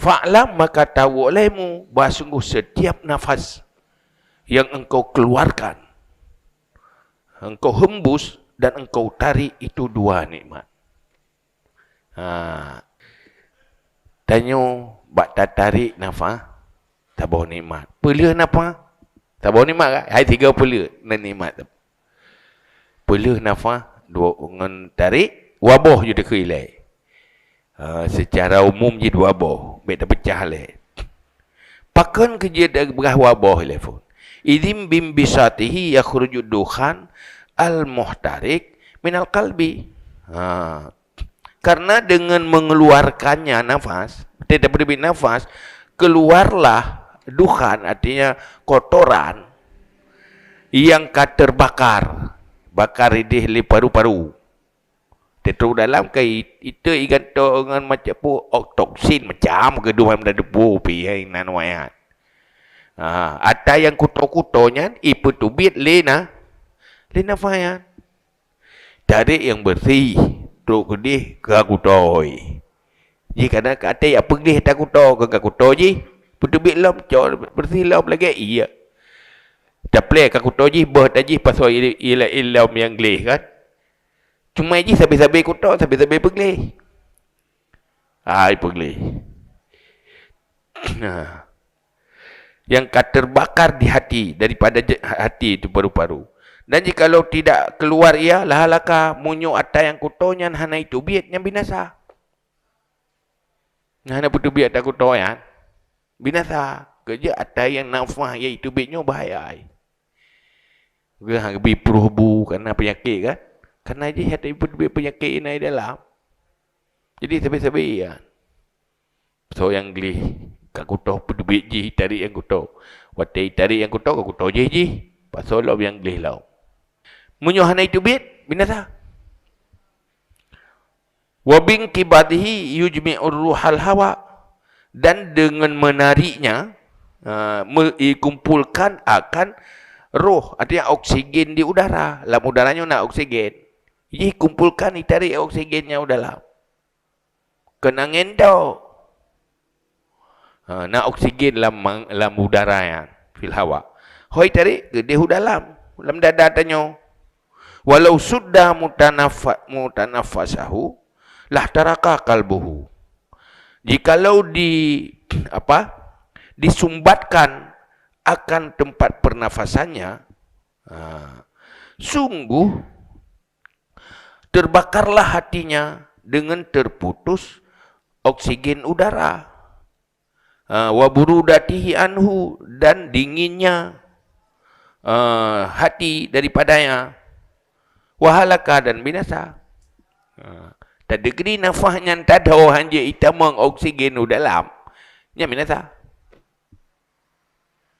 Fa'lam, maka tahu olehmu bahawa sungguh setiap nafas yang engkau keluarkan, engkau hembus dan engkau tarik, itu dua nikmat. Tanya, bak tarik nafas, tak bawa nikmat. Pela nafas, tak bawa nikmat kan? Hai tiga pela, nikmat tu. Pela nafas, dua dengan tarik, wabah je dia kelai. Secara umum je dua wabah, baik dah pecah lah. Pakan kerja dari berah wabah lah pun. Idim bim bisatihi yakhruju dukhan al-muhtarik minal qalbi. Karena dengan mengeluarkannya nafas, tidak berbit nafas, keluarlah dukhan, artinya kotoran yang terbakar. Bakar idih li paru-paru. Terus dalam kai itu ikan to dengan macam pu toksin macam kedua ada debu pi yang nanwaya. Ada yang kuto-kutonya ipu tubit lena faya. Tarik yang bersih tu kedih ke kutoi. Jika nak kata ya pergi tak kuto ke kuto ji, putubit lam cor bersih lam lagi iya. Daple ka kuto ji bah taji pasal ilam yang gleh kan. Cuma je sampai-sampai kutuk, sampai-sampai pergelih. Pergelih. Yang terbakar di hati, daripada hati itu paru-paru. Dan jikalau tidak keluar ia, lahalaka munyuk atas yang kutunya, hana itu biat yang binasa. Hana putu biat tak kutuk ya. Binasa. Kerja atas yang nafah, iaitu biatnya bahaya. Dia lebih perubu kerana penyakit kan. Karena dia ada penyakit ini dalam. Jadi sampai-sampai ya. So yang gelih. Kak kutuh pedubit je tarik yang kutuh. Watai tarik yang kutuh, kak kutuh je. Pasal law yang gelih law. Menyuhana itu bit, binasa. Wabing kibadihi yujmi'ur ruhal hawa. Dan dengan menariknya, dikumpulkan akan roh. Artinya oksigen di udara. Dalam udaranya nak oksigen. Jadi kumpulkan, ditarik oksigennya dalam. Kena ngendau. Nak oksigen dalam udara ya. Fil hawa. Hoi tarik, dia dalam. Dalam dada tanya. Walau sudah mutanafasahu, lah taraka kalbuhu. Jikalau disumbatkan akan tempat pernafasannya, sungguh terbakarlah hatinya dengan terputus oksigen udara. Wa burudatihi anhu, dan dinginnya hati daripadanya. Wahalaka, dan binasa. Tak degeri nafahnya tak ada hanya itamang oksigen dalam. Nya binasa.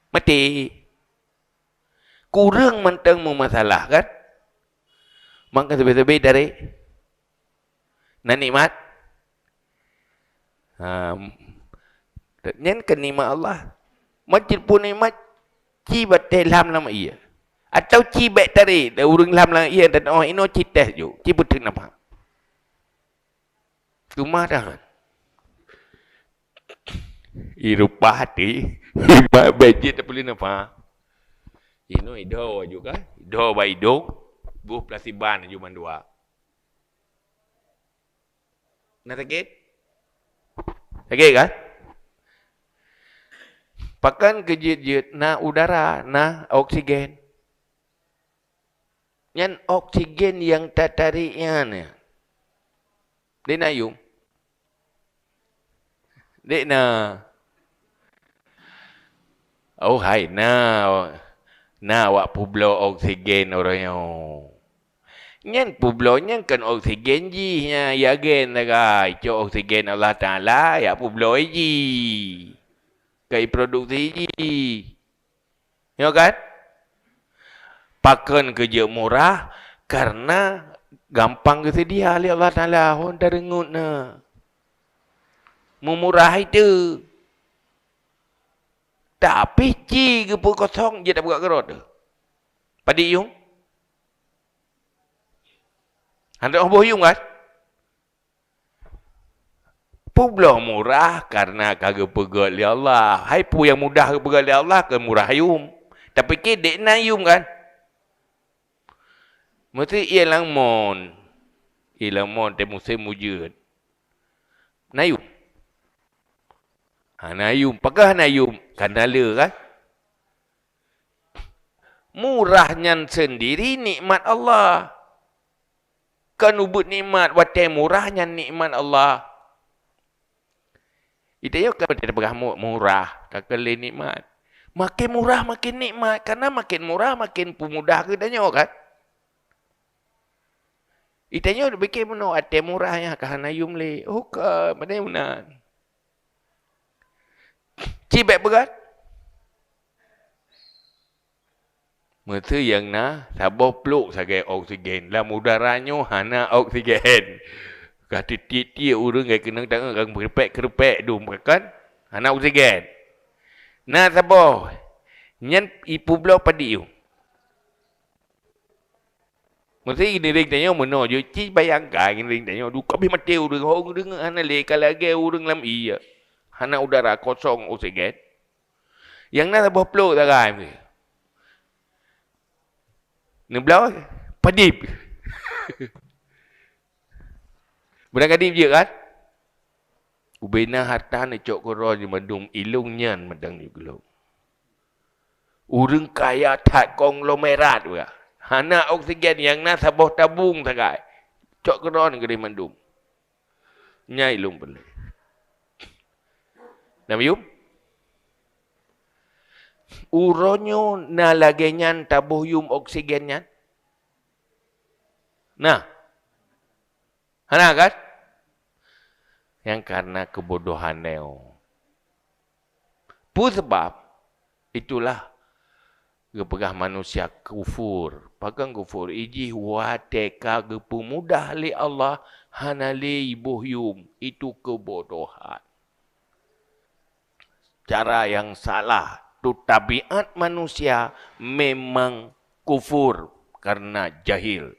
Mati. Kurang mentang masalah kan? Maka sebab-sebab dari nikmat. Nyan kan nikmat Allah. Macam pun nikmat cibat lam lama iya. Atau cibat tadi dah urang lam lama iya dan ino cites ju. Cibut kenapa? Cuma dah. Irupa hati. Bejit tak boleh nampak. Ino ido juga. Ido ba ido. Buh plasiban cuma dua. Nak sakit? Sakit kan? Pakan kejit-jit na udara, na oksigen. Yang oksigen yang tak tariknya ni. Dia nak yung. Dia nak. Oh hai, na wak publo oksigen orangnya. Nyan publonya kan oksigen ji nya yagen naga ijo oksigen Allah Taala ya publo ji. Kai produksi ji. Ya kan? Pakan kerja murah karena gampang kesedia oleh Allah Taala hon darengut na. Memurah itu. Tapi ci ke kosong je tak buka kerot. Padi yung Anda orang boyong kan? Publah murah karena kagak pegat li Allah. Hai pu yang mudah pegat li Allah ke murah yum. Tapi kedek na yum kan. Mesti ia lang mon. Ia lang mon te musim mujud. Nayum. Nayum. Pakah nayum? Kanala kan. Murahnya sendiri nikmat Allah. Kan ubut nikmat watai murahnya nikmat Allah. Itu ya kan dia berah murah, kakak nikmat. Makin murah makin nikmat, karena makin murah makin pemudah ke danyo kan. Itanya bikin mana ate murahnya kahana yum le. Oh ke mana unan. Cibek berat. Masa yang na sabah peluk sebagai oksigen. Dalam udaranya hana oksigen. Kata tiap-tiap orang yang kena tangan orang kerepek tu kan. Hana oksigen. Nah sabah. Nyan ipu belau padi you. Mesti ini ring tanya mana je. Cik bayangkan ini ring tanya. Aduh kami mati orang. Orang dengar hana leka lagi orang dalam iya. Hana udara kosong oksigen. Yang na sabah peluk tak kan. Ni belau padip. Benar kadip je kan? Ubena harta ni cok koro je mandum ilung nyan madang ni gelung. Urang kaya tak konglomerat juga. Hana oksigen yang na sabah tabung takai. Cok koro ni gede mandum. Nyai ilung boleh. Nama yum? Uronyo na lagi nyan tabuh yum oksigen nyan. Nah. Hana kan? Yang karena kebodohan neo. Pu sebab itulah kepegah manusia kufur. Pagang kufur iji wateka gepu mudah li Allah hana li ibuh yum. Itu kebodohan. Cara yang salah. Tu tabiat manusia memang kufur karena jahil.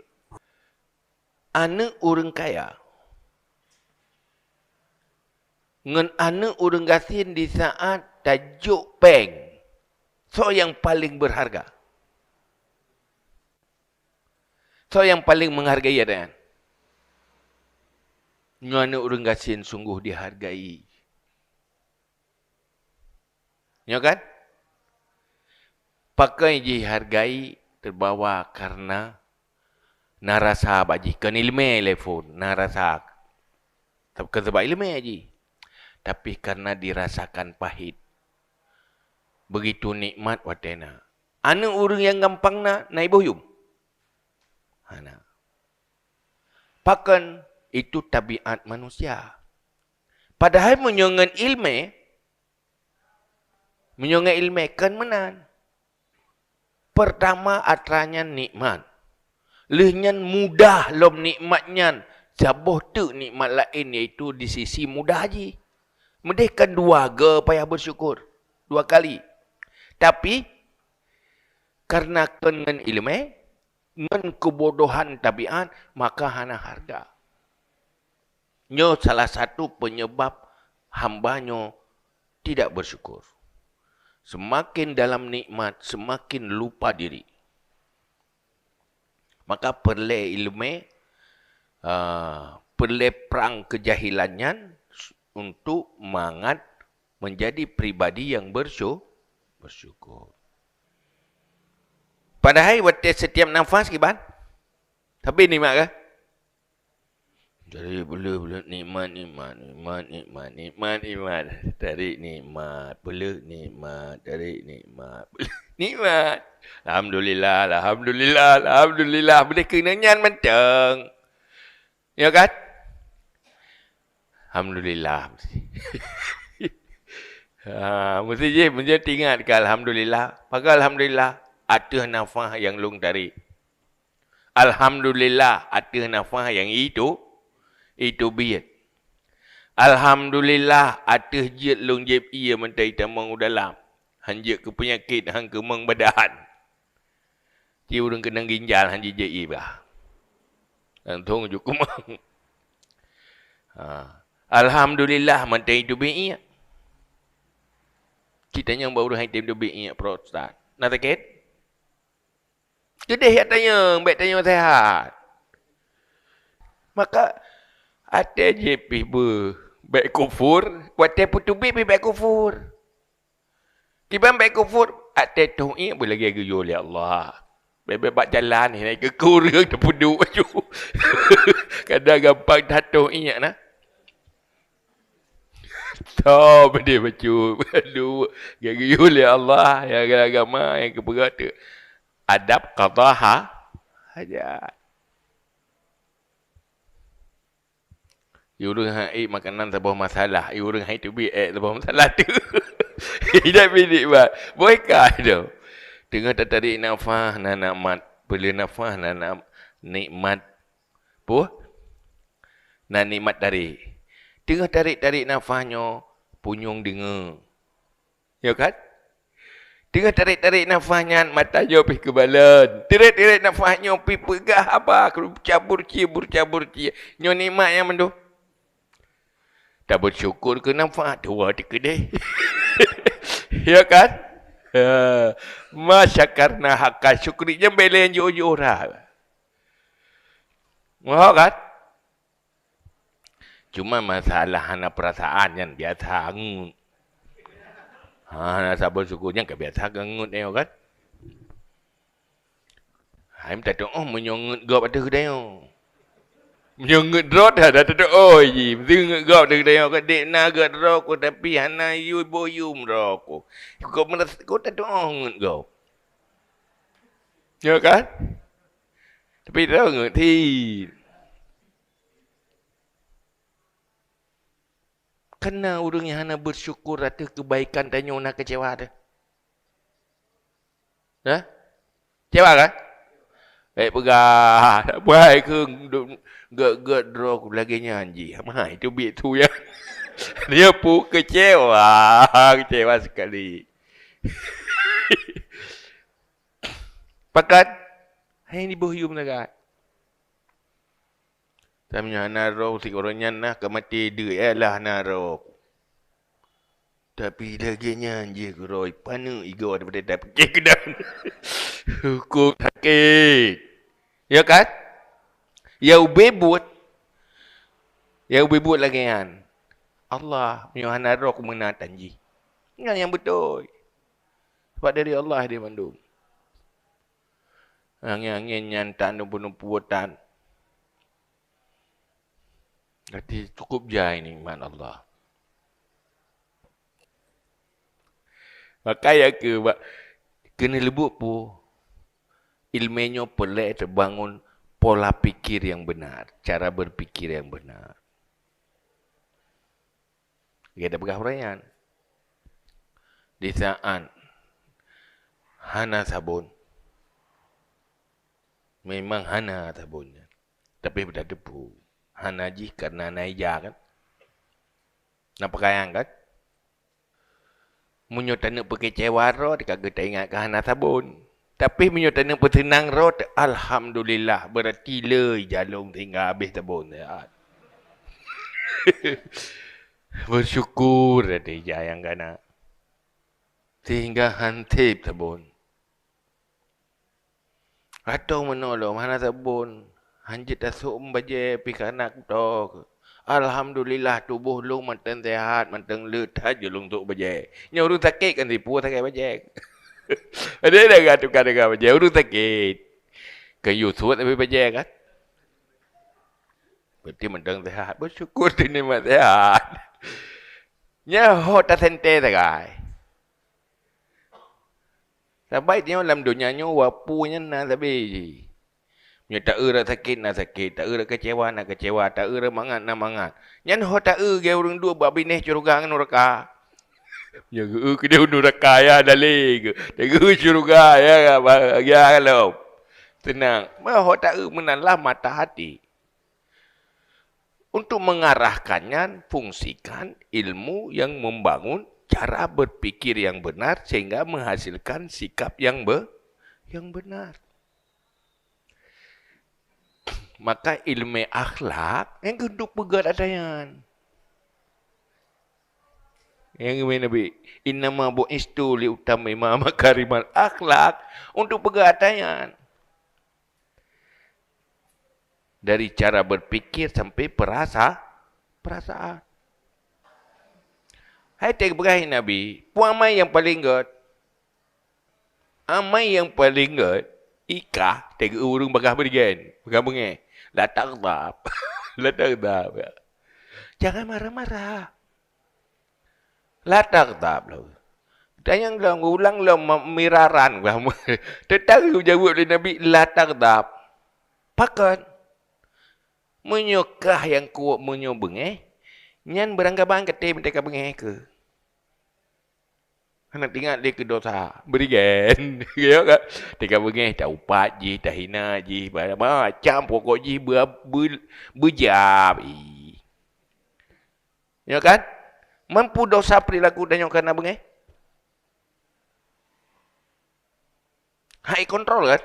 Anak orang kaya. Ngan anak orang gasin di saat tajuk peng. So yang paling berharga. So yang paling menghargai ada. Ngan anak orang gasin sungguh dihargai. Ya kan? Pakai dihargai terbawa karena narasa baji. Kan ilmu telefon. Narasa. Tapi sebab ilmu aji. Tapi karena dirasakan pahit. Begitu nikmat watena. Anak orang yang gampang na ibu yum. Hana. Pakan itu tabiat manusia. Padahal menyongan ilmu. Menyongan ilmu kan menan. Pertama atranya nikmat. Lehnya mudah lom nikmatnya. Saboh tu nikmat lain iaitu di sisi mudah je. Mendihkan dua ke payah bersyukur. Dua kali. Tapi, karena dengan ilmu, dengan kebodohan tabiat, maka hana harga. Nyo salah satu penyebab hambanya tidak bersyukur. Semakin dalam nikmat, semakin lupa diri. Maka perlu ilmu, perlu perang kejahilannya, untuk mangat menjadi pribadi yang bersyukur. Padahal waktu setiap nafas kiban. Tapi nikmat ke? Jadi boleh nikmat. Dari nikmat. Boleh nikmat. Dari nikmat. Nikmat. Alhamdulillah. Boleh kenangan macam. Ya kan? Alhamdulillah. Mesti je ingat ke Alhamdulillah. Pakai Alhamdulillah. Ada nafas yang lung dari. Alhamdulillah. Ada nafas yang itu biat. Alhamdulillah. Ada jet lung jeb ia mentai tamang dalam. Hanjek ke penyakit. Hang ke meng badan. Dia orang kena ginjal. Hanjek je ia bah. Dan tong je kumang. Alhamdulillah mantai hidup iya. Kita yang baru hai hidup iya pro ustaz. Nak sakit? Jadi baik tanya sehat. Maka ada je ber baik kufur, wate putubi baik kufur. Tiba baik kufur, ada tu boleh lagi guyo oleh Allah. Bebek jalan ni naik ke kurang terpuduk je. Kadang gampang tato ingat nah. Tahu dia bacu. Aduh, guyo oleh Allah yang agama yang keberat. Adab qadaha hajat. Urang hai makanan sebuah masalah. Urang hai tu bi sebuah masalah tu. Tidak bilik bah. Bolehkah tu? Tengah tarik nafas nak mat. Bila nafas nak nikmat. Puh? Nak nikmat tarik. Tengah tarik nafasnya. Punyung dengar. Ya kan? Tengah tarik nafasnya. Matanya pergi ke balan. Tarik nafasnya pergi pegah apa. Cabur cia. Nyo nikmat yang mendu. Tak bersyukur ke nafas. Dua di kedai. Ya kan? Masyakarna hakka syukrinya belain jauh orang. Mau kan? Cuma masalah hana perasaan yang biasa ngut. Hana sabar syukurnya kebiasa ngut ni kan? Hai minta doa menyongut gap ada kedai. Menyongut rot ada doa je. Mesti gap ada kedai kan dek naga rok tapi hana you boyum rok. Kau merasa kau tak doa ngut gap. Ya kan? Tapi tahu ngerti. Kena orang yang hana bersyukur ada kebaikan tanya nak kecewa ada. Hah? Kecewa kan? Baik pegah. Baik ke gak draw aku lagi nyanyi. Mah itu bit tu ya. Dia pun kecewa. Kecewa sekali. Pakat. Hai ni bohyum nak. Tamnya naro si orangnya nak kemati dia lah naro. Tapi lagi nyanyi geroi panu igo daripada dapat ke dan hukum sakit. Ya kan? Ya ubebut. Ya ubebut lagi kan. Allah punya naro aku menang tanji. Ingat yang betul. Sebab dari Allah dia mandung. Angin-angin nyantan numpu-numpuan. Jadi cukup jai ni iman Allah. Maka ya kena lebut pun ilmunya perlu terbangun pola pikir yang benar, cara berpikir yang benar. Dia ada perhatian. Di saat hana sabun, memang hana sabunnya, tapi ber debu. Hana ji karena naija kan. Nak pakaian kan? Munyo tanuk pakai cewaro dikagak tak ingat ke hana sabun. Tapi munyo tanuk bersenang rot, alhamdulillah berarti lei jalung tinggal habis sabun. Bersyukur ada yang kena. Sehingga hantip sabun. Atau menolong hana sabun. Hanjit tasuk membaca pikanak tu. Alhamdulillah tubuh lu mantan sehat, mantan letak je lu untuk baca. Nya urus sakit kan tipu sakit baca. Ada dah tukar dengan baca urus sakit. Kayu suat tapi baca kan. Berarti mantan sehat. Bersyukur di nikmat sehat. Nya hot sente sagai. Sampai dia dalam dunia nya wapunya na tapi. Nya tak nak sakit, tak nak kecewa, nak kecewa, tak mangat, nak mangat. Nyan ho tak ge urang dua bab bineh curuga ngan neraka. Ya ke dia neraka ya dalik. Dia curuga ya ya kalau. Tenang. Ma ho tak menalah mata hati. Untuk mengarahkannya, fungsikan ilmu yang membangun cara berpikir yang benar sehingga menghasilkan sikap yang benar. Maka ilmu akhlak yang kedua pegat adayan. Yang Nabi, innama bu'istu liutammima makarimal akhlak, untuk perkataan dari cara berfikir sampai perasaan. Hai tak berakhir Nabi, puamai yang paling god, amai yang paling god, ikah, tega urung bakah berikan, bakah bengeh, latak tap, latak tap. Jangan marah-marah. Latak tap lah. Dan yang lang ulang lah miraran lah. Tetapi jawab oleh Nabi, latak tap. Pakat. Menyokah yang kuat menyobeng nyan beranggapan kata mereka bengeh ke. Anak tinggal dia ke dosa. Berikan. Ya kan? Teka bengeh tak upat je, tak hina je. Macam pokok je berjam. Ya kan? Mampu dosa perilaku dan yang kena bengeh? Hak kontrol kan?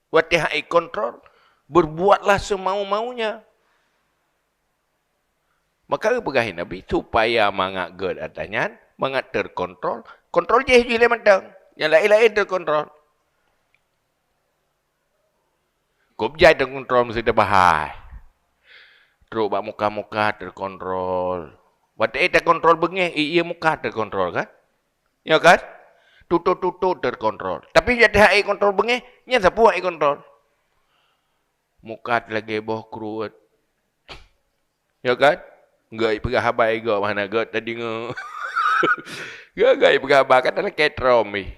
Waktu hak kontrol, berbuatlah semau-maunya. Maka pegahin Nabi supaya mangat gerd atanyan, mangat terkontrol. Kontrol je je mentang. Yang lain-lain terkontrol. Kubjai terkontrol mesti terbahai. Teruk bak muka-muka terkontrol. Waktu terkontrol bengih, ia muka terkontrol kan? Ya kan? Tutut-tutut terkontrol. Tapi jadi hak kontrol bengih, nya siapa hak kontrol? Muka lagi boh keruat. Ya kan? Enggak pergi habai gak mana gak tadi nge. Enggak pergi habai kan dalam ketrom ni.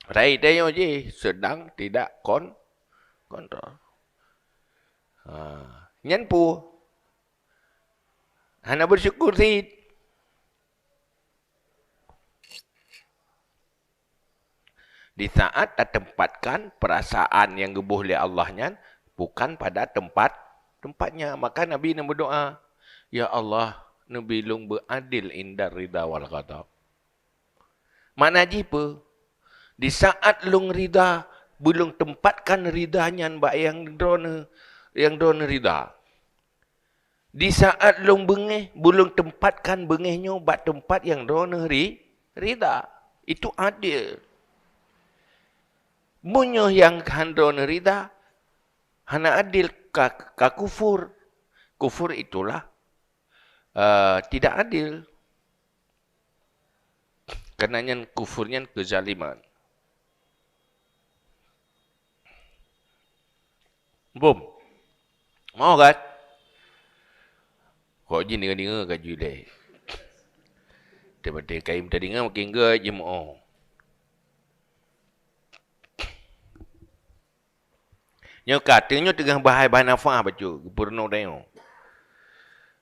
Rai tanya je sedang tidak kontrol. Nyan pu. Hana bersyukur sih. Di saat tempatkan perasaan yang gebuh oleh Allahnya bukan pada tempatnya. Maka Nabi berdoa, ya Allah, Nabi lung beradil indar rida wal ghadab. Mana jipa? Di saat lung rida, belum tempatkan ridanya mbak yang drone rida. Di saat lung bengeh, belum tempatkan bengehnya mbak tempat yang drone rida. Itu adil. Munyo yang handron rida, hana adil ka kufur. Kufur itulah tidak adil. Karenanya kufurnya kezaliman. Bom. Mau kan? Kok je dengar kat julai. Daripada kain tadi dengar makin ke je mau. Yang katanya tengah bahai nafah baca purno dayo.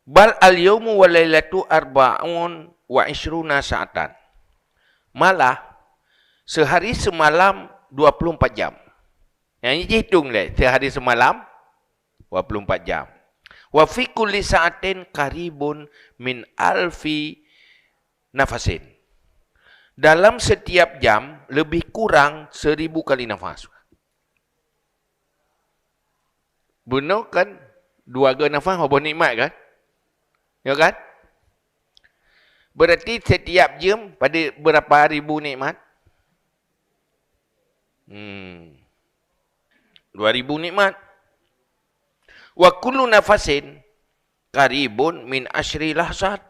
Bal al-yawmu wa lailatu arba'un wa ishruna sa'atan. Malah sehari semalam 24 jam. Yang ini hitung leh, sehari semalam 24 jam. Wa fi kulli sa'atin qaribun min alfi nafasin. Dalam setiap jam lebih kurang 1000 kali nafas. Benar kan? Dua ga nafas apa nikmat kan? Ya kan? Berarti setiap jam pada berapa ribu nikmat? 2000 nikmat. Wa kullu nafasin qaribun min asyri lahzat.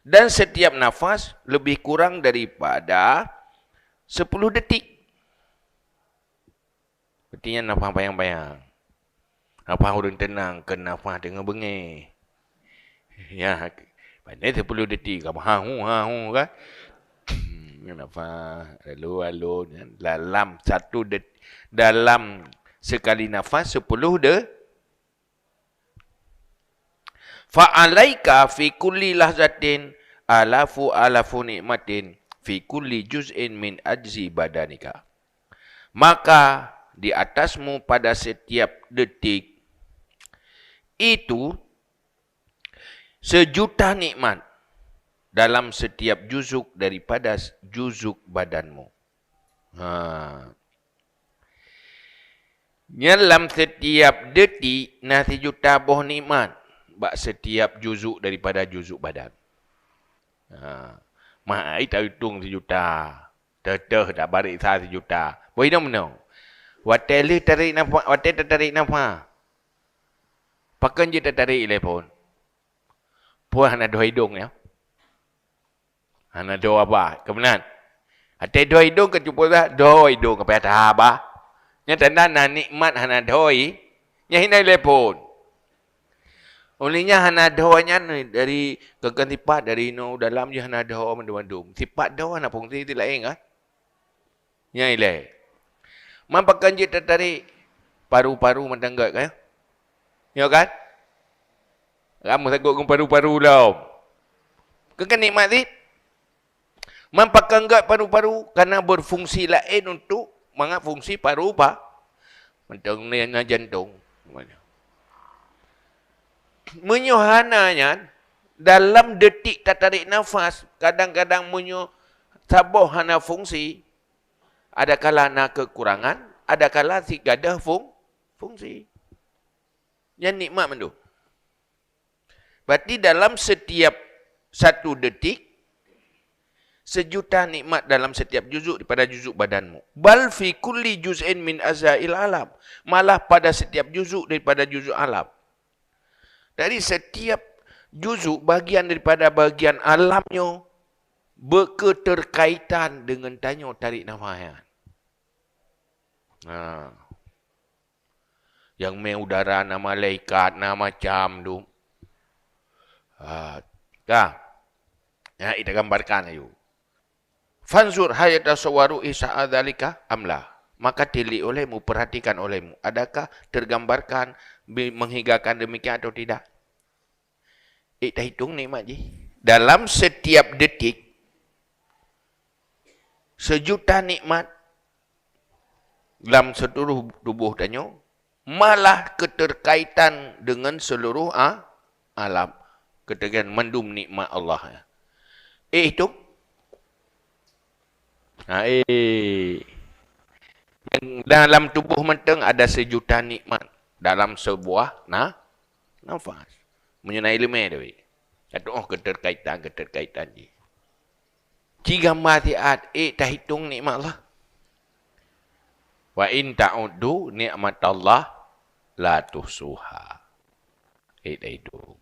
Dan setiap nafas lebih kurang daripada 10 detik. Artinya nafas bayang-bayang. Apa orang tenang ke nafas dengan bengih. Ya, pandai 10 detik kamu hahu kan. Nafas lalu dalam satu detik, dalam sekali nafas 10 fa'alaika fi kulli lahzatin alafu nikmatin fi kulli juz'in min ajzi badanika. Maka di atasmu pada setiap detik itu sejuta nikmat dalam setiap juzuk daripada juzuk badanmu. Dalam setiap detik nasi juta boh nikmat bak setiap juzuk daripada juzuk badan. Ha. Mai tak hitung sejuta. Teteh dah balik sah sejuta. Boleh tak mana? Watel dia tarik nafas. Watel tak tarik nafas. Pakan je tak tarik telefon. Puan hana dua hidung ya. Hana dua apa? Kebenaran. Hati dua hidung ke cuba dah. Dua hidung ke pihak apa? Nya tanda na nikmat hana doi. Nya hina telefon. Olehnya hana doanya dari kekan sifat dari no dalam je hana doa mendum-mendum. Sifat doa nak fungsi itu lain kan? Nya ile. Mampakan je tertarik paru-paru mendanggat kan? Ya kan? Kamu takut dengan paru-paru lau. Kekan nikmat ni. Mampakan gat paru-paru karena berfungsi lain untuk mengap fungsi paru apa? Mentang ni jantung. Menyohananya dalam detik tak tarik nafas, kadang-kadang menyo saboh hana fungsi, ada kala na kekurangan, ada kala si gadah fungsi. Yang nikmat mendu. Berarti dalam setiap satu detik, sejuta nikmat dalam setiap juzuk daripada juzuk badanmu. Bal fi kulli juz'in min azail alam. Malah pada setiap juzuk daripada juzuk alam. Dari setiap juzuk bagian daripada bagian alamnya berketerkaitan dengan tanya tarik nafas. Ha. Yang main udara nama malaikat, nama macam tu. Kah? Ya, kita gambarkan ayo. Fanzur hayata sawaru isa adzalika amla. Maka tilik olehmu, perhatikan olehmu. Adakah tergambarkan menghigakan demikian atau tidak? Kita hitung nikmat je. Dalam setiap detik, sejuta nikmat dalam seluruh tubuh tanya, malah keterkaitan dengan seluruh alam. Keterkaitan mendum nikmat Allah. Hitung. Yang dalam tubuh menteng ada sejuta nikmat dalam sebuah nafas. Menyenai lemah tu. Kata keterkaitan je. Jika matiat tak hitung nikmat Allah. Wa in ta'uddu nikmat Allah la tuhsuha. Tak hitung.